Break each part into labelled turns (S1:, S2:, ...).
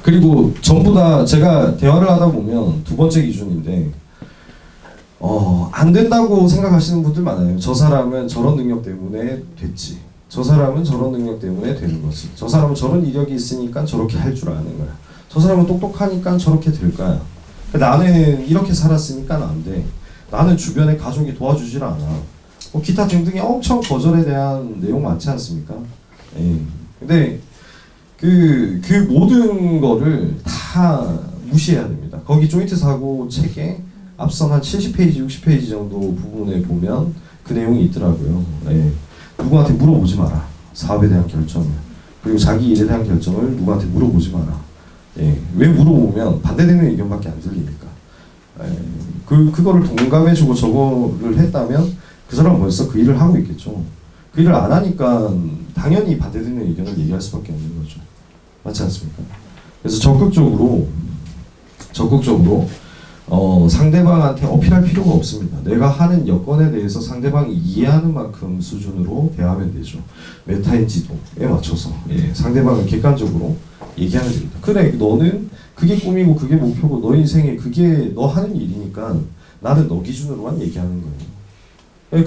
S1: 그리고 전부 다 제가 대화를 하다 보면 두 번째 기준인데 안 된다고 생각하시는 분들 많아요. 저 사람은 저런 능력 때문에 됐지. 저 사람은 저런 능력 때문에 되는 거지. 저 사람은 저런 이력이 있으니까 저렇게 할 줄 아는 거야. 저 사람은 똑똑하니까 저렇게 될 거야. 나는 이렇게 살았으니까 안 돼. 나는 주변에 가족이 도와주질 않아. 기타 등등의 엄청 거절에 대한 내용 많지 않습니까? 예. 근데 그 모든 거를 다 무시해야 됩니다. 거기 조인트 사고 책에 앞선 한 70페이지, 60페이지 정도 부분에 보면 그 내용이 있더라고요. 예. 누구한테 물어보지 마라. 사업에 대한 결정을. 그리고 자기 일에 대한 결정을 누구한테 물어보지 마라. 예. 왜 물어보면 반대되는 의견밖에 안 들리니까. 예. 그거를 동감해주고 저거를 했다면 그 사람은 벌써 그 일을 하고 있겠죠. 그 일을 안 하니까 당연히 반대되는 의견을 얘기할 수밖에 없는 거죠. 맞지 않습니까? 그래서 적극적으로 상대방한테 어필할 필요가 없습니다. 내가 하는 여건에 대해서 상대방이 이해하는 만큼 수준으로 대하면 되죠. 메타인지도에 맞춰서 상대방을 객관적으로 얘기하면 됩니다. 그래, 너는 그게 꿈이고 그게 목표고 너 인생에 그게 너 하는 일이니까 나는 너 기준으로만 얘기하는 거예요.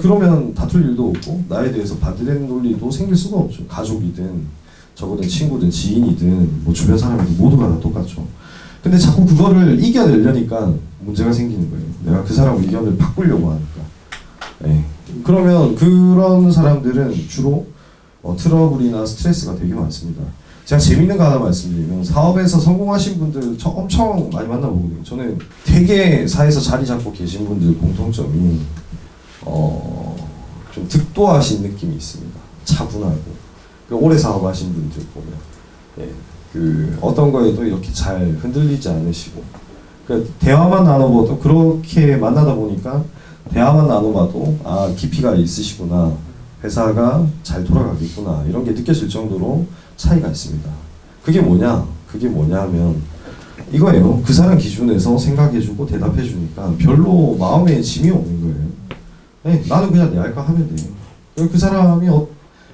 S1: 그러면 다툴 일도 없고 나에 대해서 반대되는 논리도 생길 수가 없죠. 가족이든 적어도 친구든 지인이든 뭐 주변 사람이든 모두가 다 똑같죠. 근데 자꾸 그거를 이겨내려니까 문제가 생기는 거예요. 내가 그 사람 의견을 바꾸려고 하니까. 그러면 그런 사람들은 주로 트러블이나 스트레스가 되게 많습니다. 제가 재밌는 거 하나 말씀드리면 사업에서 성공하신 분들 엄청 많이 만나보거든요. 저는 되게 사회에서 자리 잡고 계신 분들 공통점이 좀 득도하신 느낌이 있습니다. 차분하고 오래 사업하신 분들 보면 어떤 거에도 이렇게 잘 흔들리지 않으시고 대화만 나눠봐도 그렇게 만나다 보니까 대화만 나눠봐도 깊이가 있으시구나, 회사가 잘 돌아가겠구나 이런 게 느껴질 정도로 차이가 있습니다. 그게 뭐냐 하면 이거예요. 그 사람 기준에서 생각해주고 대답해주니까 별로 마음에 짐이 없는 거예요. 나는 그냥 내 할 거 하면 돼요. 그 사람이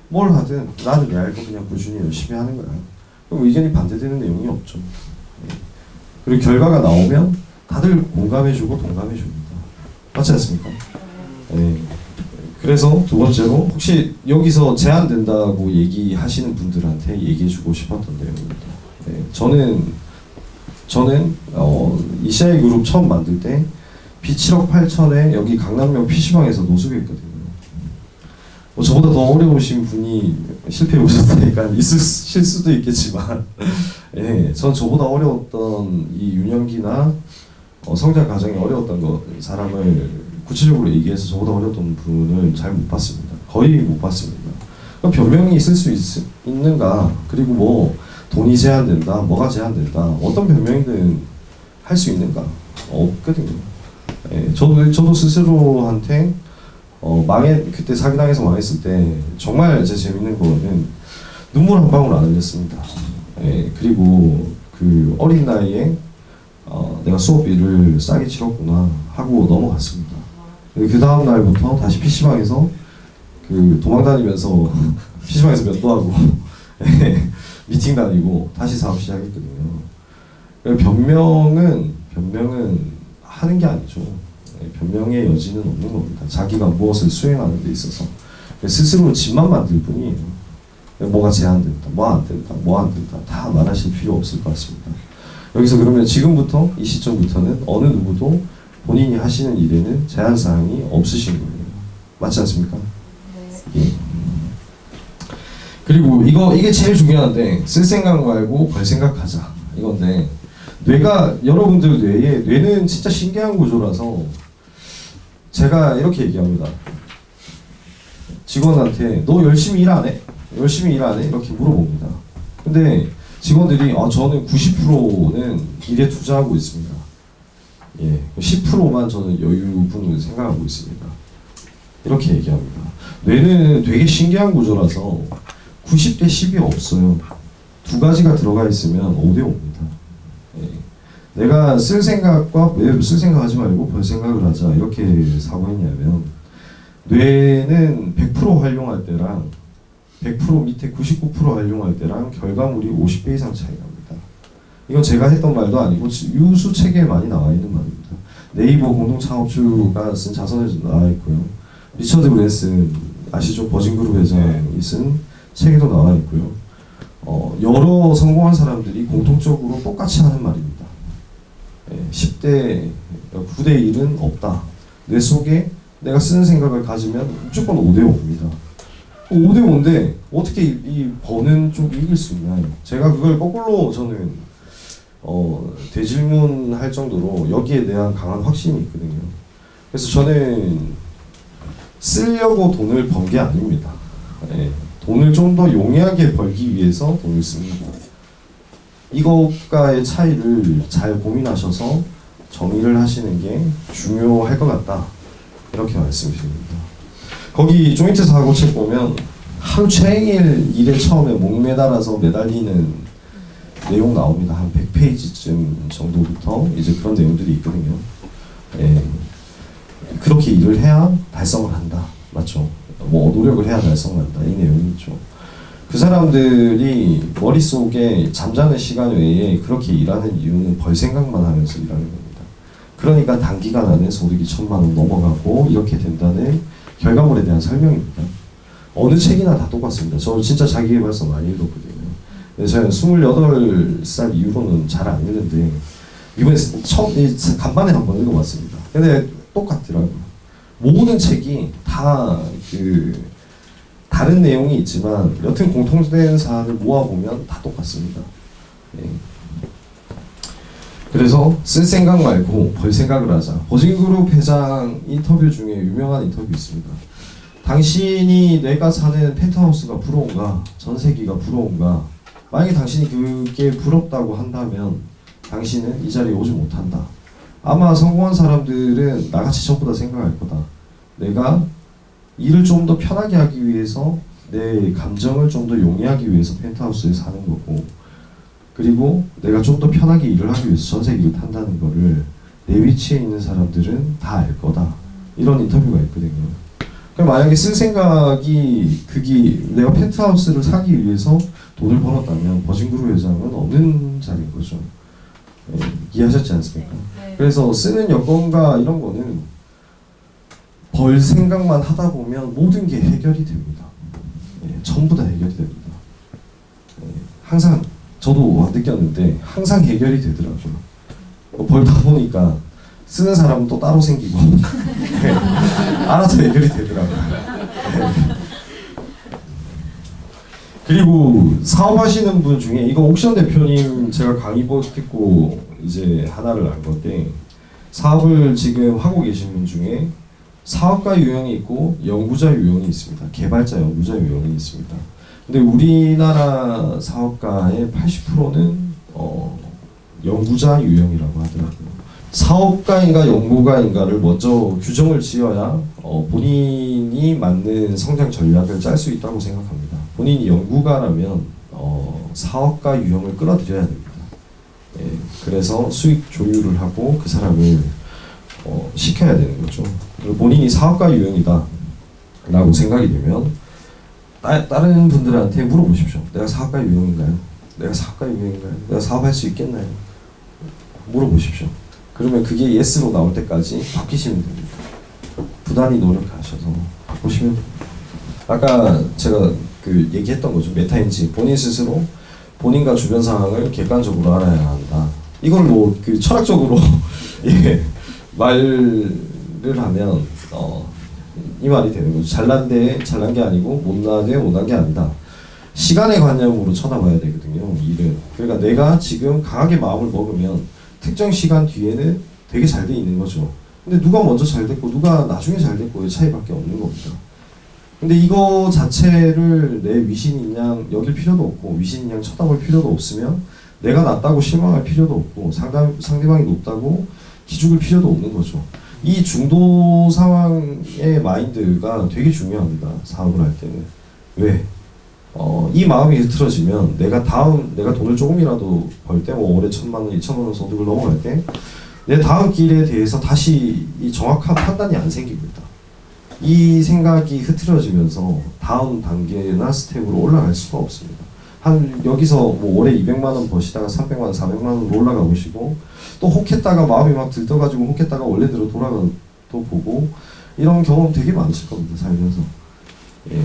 S1: 뭘 하든 나는 내 할 거 그냥 꾸준히 열심히 하는 거야. 그럼 의견이 반대되는 내용이 없죠. 그리고 결과가 나오면 다들 공감해주고 동감해줍니다. 맞지 않습니까? 그래서 두 번째로 혹시 여기서 제한된다고 얘기하시는 분들한테 얘기해주고 싶었던 내용입니다. 저는 이 CI 그룹 처음 만들 때 B7억 8천에 여기 강남역 PC방에서 노숙했거든요. 저보다 더 어려우신 분이 실패해 보셨다니까 있으실 수도 있겠지만 전 저보다 어려웠던 이 유년기나 성장 과정이 어려웠던 사람을 구체적으로 얘기해서 저보다 어려웠던 분을 잘 못 봤습니다. 거의 못 봤습니다. 그럼 변명이 있을 수 있는가? 그리고 뭐 돈이 제한된다, 뭐가 제한된다, 어떤 변명이든 할 수 있는가? 없거든요. 저도 스스로한테 그때 사기당해서 망했을 때 정말 제 재밌는 거는 눈물 한 방울 안 흘렸습니다. 그리고 그 어린 나이에 내가 수업비를 싸게 치렀구나 하고 넘어갔습니다. 그 다음 날부터 다시 PC방에서 도망다니면서 PC방에서 면도하고 미팅 다니고 다시 사업 시작했거든요. 변명은 하는 게 아니죠. 변명의 여지는 없는 겁니다. 자기가 무엇을 수행하는 데 있어서 스스로 집만 만들 뿐이에요. 뭐가 제한된다, 뭐 안 된다, 뭐 안 된다 다 말하실 필요 없을 것 같습니다. 여기서 그러면 지금부터 이 시점부터는 어느 누구도 본인이 하시는 일에는 제한사항이 없으신 거예요. 맞지 않습니까? 네. 그리고 이게 제일 중요한데 쓸 생각 말고 벌 생각하자 이건데 여러분들 뇌는 진짜 신기한 구조라서 제가 이렇게 얘기합니다. 직원한테 너 열심히 일 안 해? 열심히 일 안 해? 이렇게 물어봅니다. 근데 직원들이 저는 90%는 일에 투자하고 있습니다. 10%만 저는 여유분을 생각하고 있습니다. 이렇게 얘기합니다. 뇌는 되게 신기한 구조라서 90대 10이 없어요. 두 가지가 들어가 있으면 5대 5입니다. 내가 쓸 생각과 왜 쓸 생각하지 말고 벌 생각을 하자 이렇게 사고했냐면 뇌는 100% 활용할 때랑 100% 밑에 99% 활용할 때랑 결과물이 50배 이상 차이 납니다. 이건 제가 했던 말도 아니고 유수 책에 많이 나와 있는 말입니다. 네이버 공동 창업주가 쓴 자서전에도 나와 있고요. 리처드 브랜슨 아시죠? 버진그룹 회장이 쓴 책에도 나와 있고요. 여러 성공한 사람들이 공통적으로 똑같이 하는 말입니다. 10대 9대 1은 없다. 내 속에 내가 쓰는 생각을 가지면 무조건 5대 5입니다. 5대 5인데 어떻게 이 버는 쪽이 이길 수 있나요? 제가 그걸 거꾸로 저는 되질문할 정도로 여기에 대한 강한 확신이 있거든요. 그래서 저는 쓰려고 돈을 번 게 아닙니다. 돈을 좀 더 용이하게 벌기 위해서 돈을 씁니다. 이것과의 차이를 잘 고민하셔서 정의를 하시는 게 중요할 것 같다. 이렇게 말씀드립니다. 거기 조인트 사고책 보면 하루 종일 일에 처음에 목매달아서 매달리는 내용 나옵니다. 한 100페이지쯤 정도부터 이제 그런 내용들이 있거든요. 그렇게 일을 해야 달성을 한다. 맞죠? 뭐 노력을 해야 달성을 한다. 이 내용이 있죠. 그 사람들이 머릿속에 잠자는 시간 외에 그렇게 일하는 이유는 벌 생각만 하면서 일하는 겁니다. 그러니까 단기간 안에 소득이 1,000만 원 넘어가고 이렇게 된다는 결과물에 대한 설명입니다. 어느 책이나 다 똑같습니다. 저 진짜 자기계발서 많이 읽었거든요. 제가 28살 이후로는 잘 안 읽는데 이번에 처음 간만에 한번 읽어봤습니다. 근데 똑같더라고요. 모든 책이 다 다른 내용이 있지만 여튼 공통된 사안을 모아보면 다 똑같습니다. 그래서 쓸 생각 말고 벌 생각을 하자. 버진그룹 회장 인터뷰 중에 유명한 인터뷰 있습니다. 당신이 내가 사는 펜트하우스가 부러운가? 전세기가 부러운가? 만약에 당신이 그게 부럽다고 한다면 당신은 이 자리에 오지 못한다. 아마 성공한 사람들은 나같이 전부 다 생각할 거다. 내가 일을 좀 더 편하게 하기 위해서 내 감정을 좀 더 용이하기 위해서 펜트하우스에 사는 거고, 그리고 내가 좀 더 편하게 일을 하기 위해서 전세기를 탄다는 거를 내 위치에 있는 사람들은 다 알 거다. 이런 인터뷰가 있거든요. 그럼 만약에 쓸 생각이 그게 내가 펜트하우스를 사기 위해서 돈을 벌었다면 버진그룹 회장은 없는 자리인 거죠. 이해하셨지 않습니까? 그래서 쓰는 여건과 이런 거는 벌 생각만 하다 보면 모든 게 해결이 됩니다. 전부 다 해결이 됩니다. 항상 저도 느꼈는데 항상 해결이 되더라고요. 벌다 보니까 쓰는 사람은 또 따로 생기고 알아서 해결이 되더라고요. 그리고 사업하시는 분 중에 이거 옥션 대표님 제가 강의 듣고 이제 하나를 알 건데, 사업을 지금 하고 계신 분 중에 사업가 유형이 있고 연구자 유형이 있습니다. 개발자, 연구자 유형이 있습니다. 근데 우리나라 사업가의 80%는 연구자 유형이라고 하더라고요. 사업가인가 연구가인가를 먼저 규정을 지어야 본인이 맞는 성장 전략을 짤 수 있다고 생각합니다. 본인이 연구가라면 사업가 유형을 끌어들여야 됩니다. 그래서 수익 조율을 하고 그 사람을 시켜야 되는 거죠. 그리고 본인이 사업가 유형이다 라고 생각이 되면 다른 분들한테 물어보십시오. 내가 사업가 유형인가요? 내가 사업가 유형인가요? 내가 사업할 수 있겠나요? 물어보십시오. 그러면 그게 예스로 나올 때까지 바뀌시면 됩니다. 부단히 노력하셔서 바꾸시면 됩니다. 아까 제가 얘기했던 거죠. 메타인지, 본인 스스로 본인과 주변 상황을 객관적으로 알아야 한다. 이걸 뭐 철학적으로 말을 하면 이 말이 되는 거죠. 잘난 게 아니고 못난 게 아니다. 시간의 관념으로 쳐다봐야 되거든요. 일은. 그러니까 내가 지금 강하게 마음을 먹으면 특정 시간 뒤에는 되게 잘 돼 있는 거죠. 근데 누가 먼저 잘 됐고 누가 나중에 잘 됐고의 차이밖에 없는 겁니다. 근데 이거 자체를 내 위신인 양 여길 필요도 없고 위신인 양 쳐다볼 필요도 없으면 내가 낮다고 실망할 필요도 없고 상대방이 높다고 기죽을 필요도 없는 거죠. 이 중도 상황의 마인드가 되게 중요합니다. 사업을 할 때는. 왜? 이 마음이 흐트러지면 내가 돈을 조금이라도 벌 때, 뭐 올해 1,000만 원, 2,000만 원 소득을 넘어갈 때 내 다음 길에 대해서 다시 이 정확한 판단이 안 생깁니다. 이 생각이 흐트러지면서 다음 단계나 스텝으로 올라갈 수가 없습니다. 한 여기서 뭐 월에 200만 원 버시다가 300만 원, 400만 원으로 올라가 보시고 또 혹했다가 마음이 막 들떠가지고 혹했다가 원래대로 돌아가도 보고 이런 경험 되게 많으실 겁니다 살면서. 예.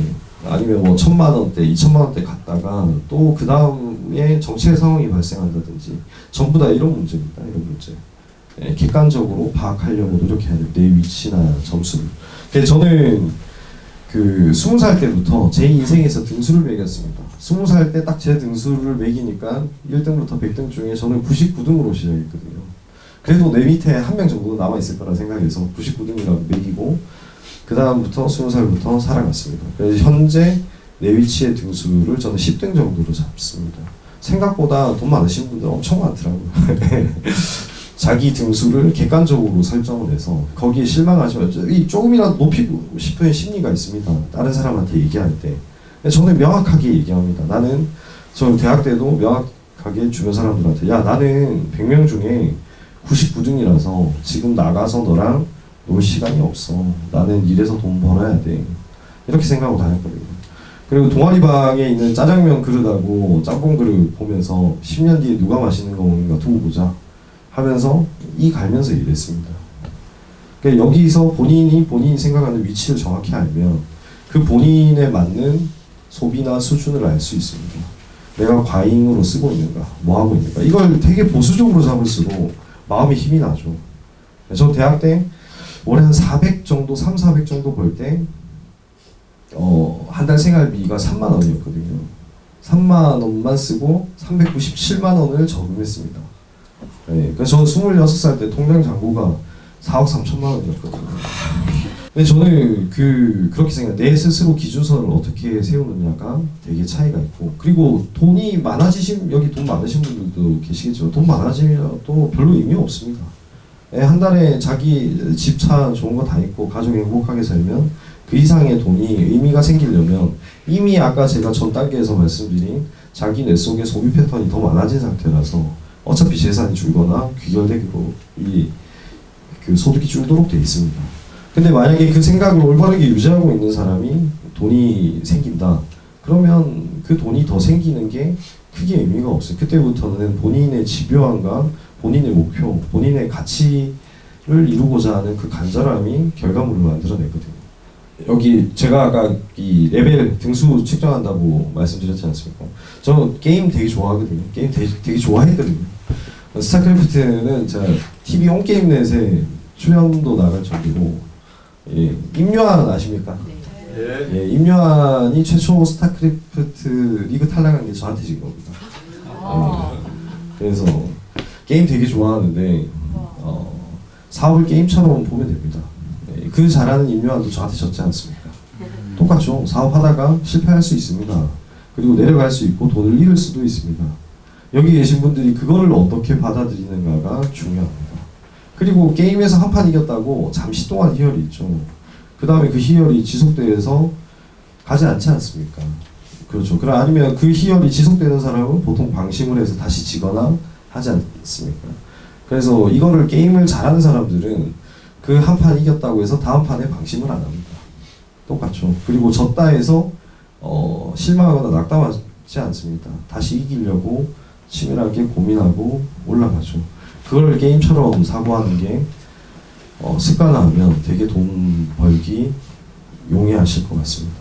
S1: 아니면 뭐 1,000만 원대, 2,000만 원대 갔다가 또 그 다음에 정치의 상황이 발생한다든지 전부 다 이런 문제입니다. 이런 문제. 예, 객관적으로 파악하려고 노력해야 돼요. 내 위치나 점수를. 그래서 저는 그 20살 때부터 제 인생에서 등수를 매겼습니다. 20살 때 딱 제 등수를 매기니까 1등부터 100등 중에 저는 99등으로 시작했거든요. 그래도 내 밑에 한 명 정도 남아있을 거라 생각해서 99등이라고 매기고 그 다음부터 20살부터 살아갔습니다. 그래서 현재 내 위치의 등수를 저는 10등 정도로 잡습니다. 생각보다 돈 많으신 분들 엄청 많더라고요. 자기 등수를 객관적으로 설정을 해서 거기에 실망하시면 조금이라도 높이고 싶은 심리가 있습니다. 다른 사람한테 얘기할 때. 저는 명확하게 얘기합니다. 나는 저 대학 때도 명확하게 주변 사람들한테 야 나는 100명 중에 99등이라서 지금 나가서 너랑 놀 시간이 없어. 나는 이래서 돈 벌어야 돼. 이렇게 생각하고 다녔거든요. 그리고 동아리방에 있는 짜장면 그릇하고 짬뽕 그릇 보면서 10년 뒤에 누가 맛있는 거 먹는가 두고 보자 하면서 이 갈면서 일했습니다. 그러니까 여기서 본인이 생각하는 위치를 정확히 알면 그 본인에 맞는 소비나 수준을 알 수 있습니다. 내가 과잉으로 쓰고 있는가, 뭐 하고 있는가. 이걸 되게 보수적으로 잡을수록 마음에 힘이 나죠. 저 대학 때 월에 한 400 정도, 400 정도 벌 때 한 달 생활비가 3만 원이었거든요. 3만 원만 쓰고 397만 원을 저금했습니다. 네, 그래서 저는 26살 때 통장 잔고가 4억 3천만 원이었거든요. 근데 저는 그렇게 생각해요. 내 스스로 기준선을 어떻게 세우느냐가 되게 차이가 있고, 그리고 돈이 많아지신, 여기 돈 많으신 분들도 계시겠지만 돈 많아지면 또 별로 의미 없습니다. 한 달에 자기 집, 차 좋은 거 다 있고 가족이 행복하게 살면 그 이상의 돈이 의미가 생기려면 이미 아까 제가 전 단계에서 말씀드린 자기 뇌 속에 소비 패턴이 더 많아진 상태라서 어차피 재산이 줄거나 귀결되기로 그 소득이 줄도록 돼 있습니다. 근데 만약에 그 생각을 올바르게 유지하고 있는 사람이 돈이 생긴다. 그러면 그 돈이 더 생기는 게 크게 의미가 없어요. 그때부터는 본인의 집요함과 본인의 목표, 본인의 가치를 이루고자 하는 그 간절함이 결과물을 만들어내거든요. 여기 제가 아까 이 레벨 등수 측정한다고 말씀드렸지 않습니까? 저는 게임 되게 좋아하거든요. 게임 되게 좋아했거든요. 스타크래프트는 제가 TV 홈게임넷에 출연도 나갈 정도고, 예, 임요한 아십니까? 네. 예, 임요한이 최초 스타크래프트 리그 탈락한 게 저한테 진 겁니다. 그래서 게임 되게 좋아하는데 사업을 게임처럼 보면 됩니다. 예, 그 잘하는 임요한도 저한테 졌지 않습니까? 똑같죠. 사업하다가 실패할 수 있습니다. 그리고 내려갈 수 있고 돈을 잃을 수도 있습니다. 여기 계신 분들이 그거를 어떻게 받아들이는가가 중요합니다. 그리고 게임에서 한 판 이겼다고 잠시 동안 희열이 있죠. 그 다음에 그 희열이 지속돼서 가지 않지 않습니까? 그렇죠. 그럼 아니면 그 희열이 지속되는 사람은 보통 방심을 해서 다시 지거나 하지 않습니까? 그래서 이거를 게임을 잘하는 사람들은 그 한 판 이겼다고 해서 다음 판에 방심을 안 합니다. 똑같죠. 그리고 졌다 해서 실망하거나 낙담하지 않습니다. 다시 이기려고 치밀하게 고민하고 올라가죠. 그걸 게임처럼 사고하는 게 습관화하면 되게 돈 벌기 용이하실 것 같습니다.